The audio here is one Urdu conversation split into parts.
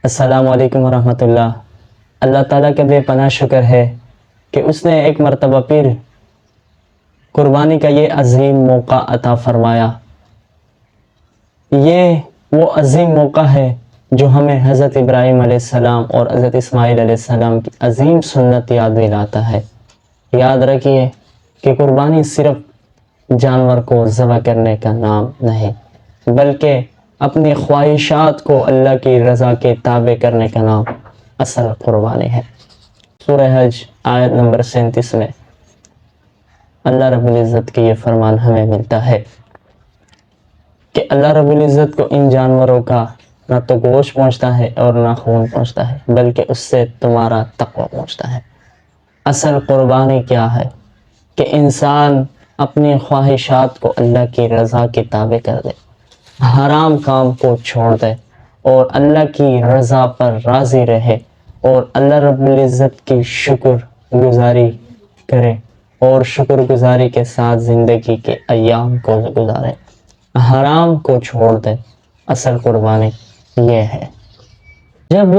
السلام علیکم ورحمۃ اللہ۔ اللہ تعالیٰ کا بے پناہ شکر ہے کہ اس نے ایک مرتبہ پھر قربانی کا یہ عظیم موقع عطا فرمایا۔ یہ وہ عظیم موقع ہے جو ہمیں حضرت ابراہیم علیہ السلام اور حضرت اسماعیل علیہ السلام کی عظیم سنت یاد دلاتا ہے۔ یاد رکھیے کہ قربانی صرف جانور کو ذبح کرنے کا نام نہیں، بلکہ اپنی خواہشات کو اللہ کی رضا کے تابع کرنے کا نام اصل قربانی ہے۔ سورہ حج آیت نمبر 37 میں اللہ رب العزت کی یہ فرمان ہمیں ملتا ہے کہ اللہ رب العزت کو ان جانوروں کا نہ تو گوشت پہنچتا ہے اور نہ خون پہنچتا ہے، بلکہ اس سے تمہارا تقوی پہنچتا ہے۔ اصل قربانی کیا ہے کہ انسان اپنی خواہشات کو اللہ کی رضا کے تابع کر دے، حرام کام کو چھوڑ دے اور اللہ کی رضا پر راضی رہے اور اللہ رب العزت کی شکر گزاری کرے اور شکر گزاری کے ساتھ زندگی کے ایام کو گزارے، حرام کو چھوڑ دے۔ اصل قربانی یہ ہے۔ جب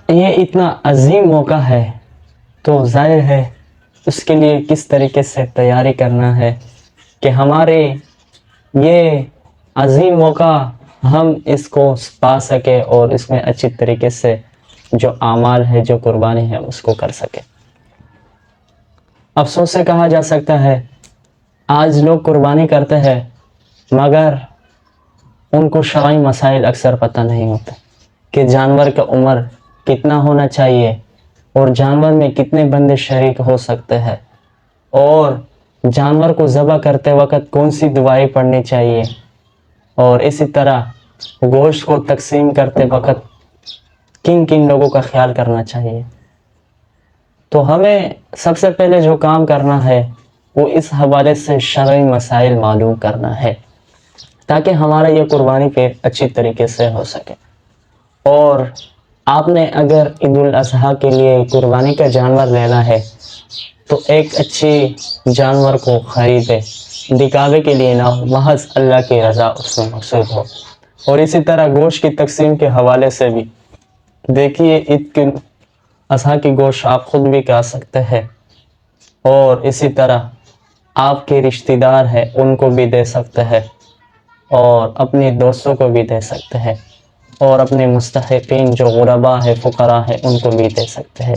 یہ اتنا عظیم موقع ہے تو ظاہر ہے اس کے لیے کس طریقے سے تیاری کرنا ہے کہ ہمارے یہ عظیم موقع ہم اس کو پا سکے اور اس میں اچھی طریقے سے جو اعمال ہے، جو قربانی ہے، اس کو کر سکے۔ افسوس سے کہا جا سکتا ہے آج لوگ قربانی کرتے ہیں مگر ان کو شرعی مسائل اکثر پتہ نہیں ہوتے کہ جانور کا عمر کتنا ہونا چاہیے اور جانور میں کتنے بندے شریک ہو سکتے ہیں، اور جانور کو ذبح کرتے وقت کون سی دعائیں پڑھنی چاہیے، اور اسی طرح گوشت کو تقسیم کرتے وقت کن کن لوگوں کا خیال کرنا چاہیے۔ تو ہمیں سب سے پہلے جو کام کرنا ہے وہ اس حوالے سے شرعی مسائل معلوم کرنا ہے تاکہ ہمارا یہ قربانی پہ اچھی طریقے سے ہو سکے۔ اور آپ نے اگر عید الاضحیٰ کے لیے قربانی کا جانور لینا ہے تو ایک اچھی جانور کو خریدے، دکھاوے کے لیے نہ ہو، محض اللہ کی رضا اس میں مقصود ہو۔ اور اسی طرح گوشت کی تقسیم کے حوالے سے بھی دیکھیے، عید کے اضحیٰ کی گوشت آپ خود بھی کھا سکتے ہیں، اور اسی طرح آپ کے رشتہ دار ہیں ان کو بھی دے سکتے ہیں، اور اپنے دوستوں کو بھی دے سکتے ہیں، اور اپنے مستحقین جو غرباء ہے، فقراء ہے، ان کو بھی دے سکتے ہیں۔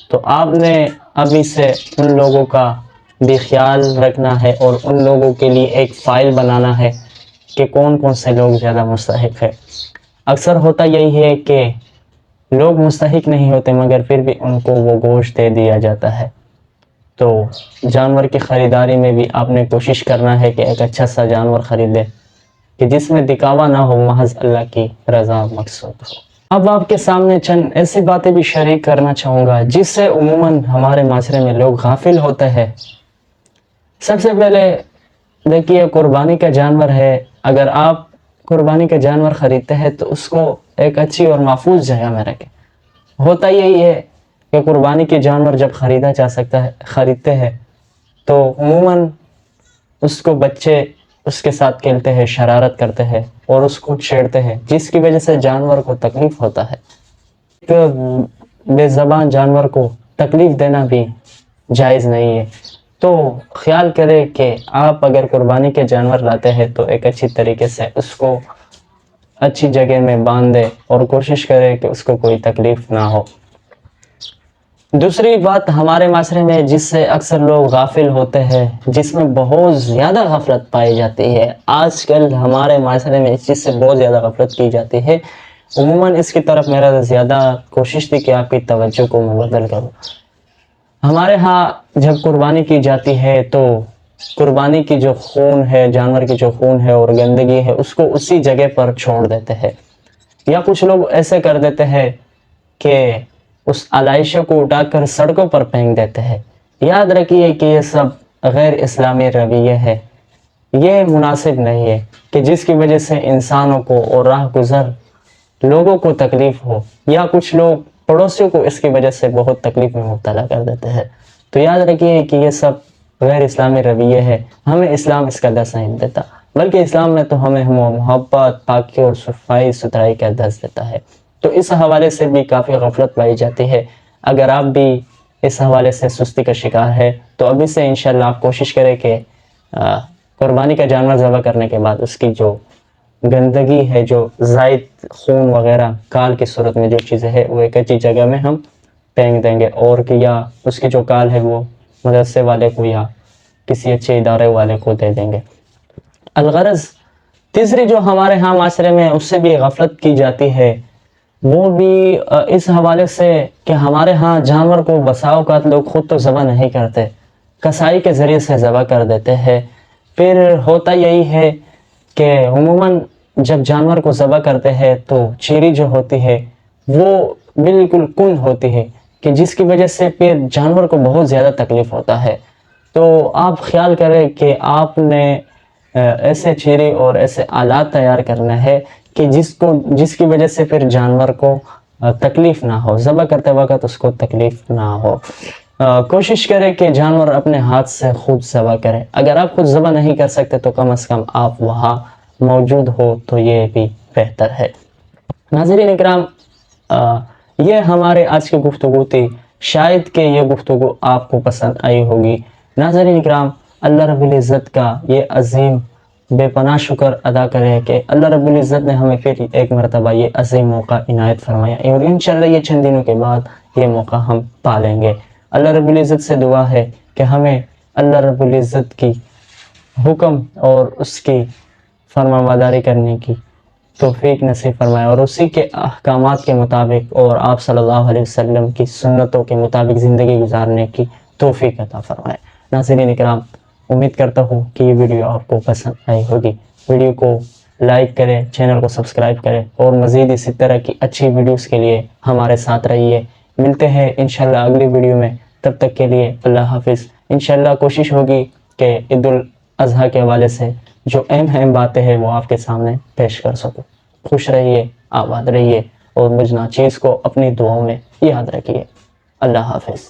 تو آپ نے ابھی سے ان لوگوں کا بھی خیال رکھنا ہے اور ان لوگوں کے لیے ایک فائل بنانا ہے کہ کون کون سے لوگ زیادہ مستحق ہے۔ اکثر ہوتا یہی ہے کہ لوگ مستحق نہیں ہوتے مگر پھر بھی ان کو وہ گوشت دے دیا جاتا ہے۔ تو جانور کی خریداری میں بھی آپ نے کوشش کرنا ہے کہ ایک اچھا سا جانور خریدے کہ جس میں دکھاوا نہ ہو، محض اللہ کی رضا مقصود ہو۔ اب آپ کے سامنے چند ایسی باتیں بھی شریک کرنا چاہوں گا جس سے عموماً ہمارے معاشرے میں لوگ غافل ہوتے ہیں۔ سب سے پہلے دیکھیے، قربانی کا جانور ہے، اگر آپ قربانی کا جانور خریدتے ہیں تو اس کو ایک اچھی اور محفوظ جگہ میں رکھیں۔ ہوتا یہی ہے کہ قربانی کے جانور جب خریدتے ہیں تو عموماً اس کو بچے اس کے ساتھ کھیلتے ہیں، شرارت کرتے ہیں اور اس کو چھیڑتے ہیں، جس کی وجہ سے جانور کو تکلیف ہوتا ہے۔ ایک بے زبان جانور کو تکلیف دینا بھی جائز نہیں ہے۔ تو خیال کریں کہ آپ اگر قربانی کے جانور لاتے ہیں تو ایک اچھی طریقے سے اس کو اچھی جگہ میں باندھ دے اور کوشش کرے کہ اس کو کوئی تکلیف نہ ہو۔ دوسری بات ہمارے معاشرے میں جس سے اکثر لوگ غافل ہوتے ہیں، جس میں بہت زیادہ غفلت پائی جاتی ہے، آج کل ہمارے معاشرے میں اس چیز سے بہت زیادہ غفلت کی جاتی ہے۔ عموماً اس کی طرف میرا زیادہ کوشش تھی کہ آپ کی توجہ کو مبدل کروں۔ ہمارے ہاں جب قربانی کی جاتی ہے تو قربانی کی جو خون ہے، جانور کی جو خون ہے اور گندگی ہے، اس کو اسی جگہ پر چھوڑ دیتے ہیں، یا کچھ لوگ ایسے کر دیتے ہیں کہ اس علائشہ کو اٹھا کر سڑکوں پر پھینک دیتے ہیں۔ یاد رکھیے کہ یہ سب غیر اسلامی رویہ ہے، یہ مناسب نہیں ہے کہ جس کی وجہ سے انسانوں کو اور راہ گزر لوگوں کو تکلیف ہو، یا کچھ لوگ پڑوسیوں کو اس کی وجہ سے بہت تکلیف میں مبتلا کر دیتے ہیں۔ تو یاد رکھیے کہ یہ سب غیر اسلامی رویہ ہے، ہمیں اسلام اس کا درس نہیں دیتا، بلکہ اسلام میں تو ہمیں محبت، پاکی اور صفائی ستھرائی کا درس دیتا ہے۔ تو اس حوالے سے بھی کافی غفلت پائی جاتی ہے. اگر آپ بھی اس حوالے سے سستی کا شکار ہے تو ابھی سے انشاءاللہ آپ کوشش کریں کہ قربانی کا جانور ذبح کرنے کے بعد اس کی جو گندگی ہے، جو زائد خون وغیرہ کال کی صورت میں جو چیزیں ہے، وہ ایک اچھی جگہ میں ہم پھینک دیں گے، اور یا اس کی جو کال ہے وہ مدرسے والے کو یا کسی اچھے ادارے والے کو دے دیں گے. الغرض تیسری جو ہمارے ہاں معاشرے میں اس سے بھی غفلت کی جاتی ہے، وہ بھی اس حوالے سے کہ ہمارے ہاں جانور کو بسا اوقات لوگ خود تو ذبح نہیں کرتے، کسائی کے ذریعے سے ذبح کر دیتے ہیں. پھر ہوتا یہی ہے کہ عموماً جب جانور کو ذبح کرتے ہیں تو چیری جو ہوتی ہے وہ بالکل کن ہوتی ہے، کہ جس کی وجہ سے پھر جانور کو بہت زیادہ تکلیف ہوتا ہے. تو آپ خیال کریں کہ آپ نے ایسے چیری اور ایسے آلات تیار کرنا ہے کہ جس کی وجہ سے پھر جانور کو تکلیف نہ ہو، ذبح کرتے وقت اس کو تکلیف نہ ہو. کوشش کریں کہ جانور اپنے ہاتھ سے خود ذبح کریں. اگر آپ خود ذبح نہیں کر سکتے تو کم از کم آپ وہاں موجود ہو تو یہ بھی بہتر ہے. ناظرین اکرام، یہ ہمارے آج کی گفتگو تھی. شاید کہ یہ گفتگو آپ کو پسند آئی ہوگی. ناظرین اکرام، اللہ رب العزت کا یہ عظیم بے پناہ شکر ادا کرے کہ اللہ رب العزت نے ہمیں پھر ایک مرتبہ یہ عظیم موقع عنایت فرمایا، اور انشاءاللہ یہ چند دنوں کے بعد یہ موقع ہم پالیں گے. اللہ رب العزت سے دعا ہے کہ ہمیں اللہ رب العزت کی حکم اور اس کی فرمانبرداری کرنے کی توفیق نصیب فرمائے، اور اسی کے احکامات کے مطابق اور آپ صلی اللہ علیہ وسلم کی سنتوں کے مطابق زندگی گزارنے کی توفیق عطا فرمائے. ناظرین اکرام، امید کرتا ہوں کہ یہ ویڈیو آپ کو پسند آئی ہوگی. ویڈیو کو لائک کریں، چینل کو سبسکرائب کریں، اور مزید اسی طرح کی اچھی ویڈیوز کے لیے ہمارے ساتھ رہیے. ملتے ہیں انشاءاللہ اگلی ویڈیو میں. تب تک کے لیے اللہ حافظ. انشاءاللہ کوشش ہوگی کہ عید الاضحیٰ کے حوالے سے جو اہم باتیں ہیں وہ آپ کے سامنے پیش کر سکوں. خوش رہیے، آباد رہیے، اور مجھ ناچیز کو اپنی دعاؤں میں یاد رکھیے. اللہ حافظ.